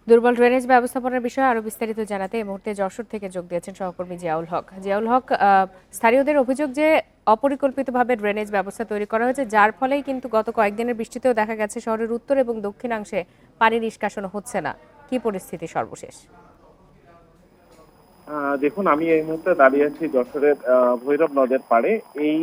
দুর্বল ড্রেনেজ ব্যবস্থাপনার বিষয়ে আরো বিস্তারিত জানাতে এই মুহূর্তে যশোর থেকে যোগ দিয়েছেন সহকর্মী জিয়াউল হক। জিয়াউল হক, স্থানীয়দের অভিযোগ যে অপরিকল্পিতভাবে ড্রেনেজ ব্যবস্থা তৈরি করা হয়েছে, যার ফলেই কিন্তু গত কয়েকদিনের বৃষ্টিতেও দেখা গেছে শহরের উত্তর এবং দক্ষিণাংশে পানি নিষ্কাশন হচ্ছে না। কি পরিস্থিতি সর্বশেষ? দেখুন, আমি এই মুহূর্তে দাঁড়িয়ে আছি যশোরের ভৈরব নদের পাড়ে। এই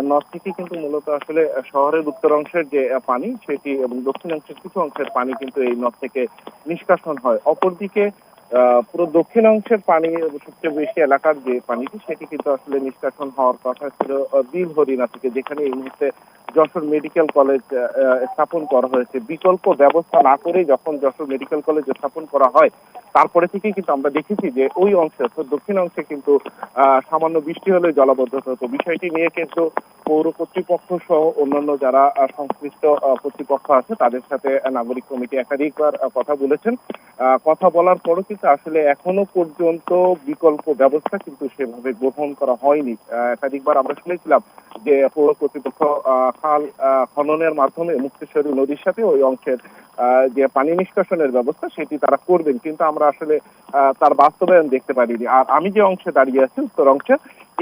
নদ থেকে কিন্তু মূলত আসলে শহরের উত্তর অংশের যে পানি সেটি এবং দক্ষিণাংশের কিছু অংশের পানি কিন্তু এই নদ থেকে নিষ্কাশন হয়। অপরদিকে পুরো দক্ষিণ অংশের পানি, সবচেয়ে বেশি এলাকার যে পানিটি সেটি কিন্তু আসলে নিষ্কাশন হওয়ার কথা ছিল বিল হরিণা থেকে, যেখানে এই মুহূর্তে যশোর মেডিকেল কলেজ স্থাপন করা হয়েছে। বিকল্প ব্যবস্থা না করে যখন যশোর মেডিকেল কলেজ স্থাপন করা হয়, তারপরে থেকেই কিন্তু আমরা দেখেছি যে ওই অংশে অর্থাৎ দক্ষিণ অংশে কিন্তু সামান্য বৃষ্টি হলে জলাবদ্ধতা হতো। বিষয়টি নিয়ে কিন্তু পৌর কর্তৃপক্ষ সহ অন্যান্য যারা সংশ্লিষ্ট কর্তৃপক্ষ আছে তাদের সাথে নাগরিক কমিটি একাধিকবার কথা বলেছেন। কথা বলার পরও কিন্তু আসলে এখনো পর্যন্ত বিকল্প ব্যবস্থা কিন্তু সেভাবে গ্রহণ করা হয়নি। একাধিকবার আমরা শুনেছিলাম যে পৌর কর্তৃপক্ষ খাল খননের মাধ্যমে মুক্তেশ্বরী নদীর সাথে ওই অংশের যে পানি নিষ্কাশনের ব্যবস্থা সেটি তারা করবেন, কিন্তু আমরা আসলে তার বাস্তবায়ন দেখতে পারিনি। আর আমি যে অংশে দাঁড়িয়ে আছি উত্তর অংশে,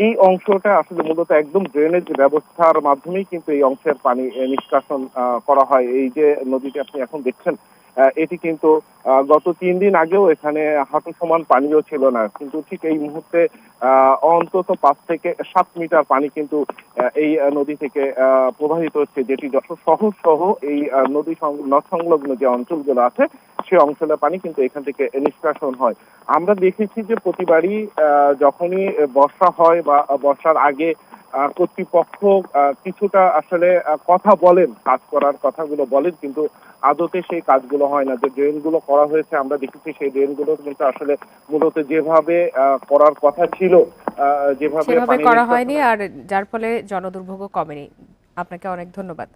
এই অংশটা আসলে মূলত একদম ড্রেনেজ ব্যবস্থার মাধ্যমেই কিন্তু এই অংশের পানি নিষ্কাশন করা হয়। এই যে নদীটি আপনি এখন দেখছেন, এটি কিন্তু গত 3 দিন আগেও এখানে হাঁটু সমান পানিও ছিল না, কিন্তু ঠিক এই মুহূর্তে অন্তত 5 থেকে 7 মিটার পানি কিন্তু এই নদী থেকে প্রবাহিত হচ্ছে, যেটি যশোর শহর সহ এই নদী নদ সংলগ্ন যে অঞ্চলগুলো আছে সে অঞ্চলের পানি কিন্তু এখান থেকে নিষ্কাশন হয়। আমরা দেখেছি যে প্রতিবারই যখনই বর্ষা হয় বা বর্ষার আগে কর্তৃপক্ষ কিছুটা আসলে কথা বলেন, কাজ করার কথাগুলো বলেন, কিন্তু আদতে সেই কাজগুলো হয় না। যে ড্রেনগুলো করা হয়েছে আমরা দেখেছি সেই ড্রেনগুলো কিন্তু আসলে মূলত যেভাবে করার কথা ছিল, যেভাবে সেভাবে পানি করা হয়নি, নিষ্কাশনের। আর যার ফলে জনদুর্ভোগও কমেনি। আপনাকে অনেক ধন্যবাদ।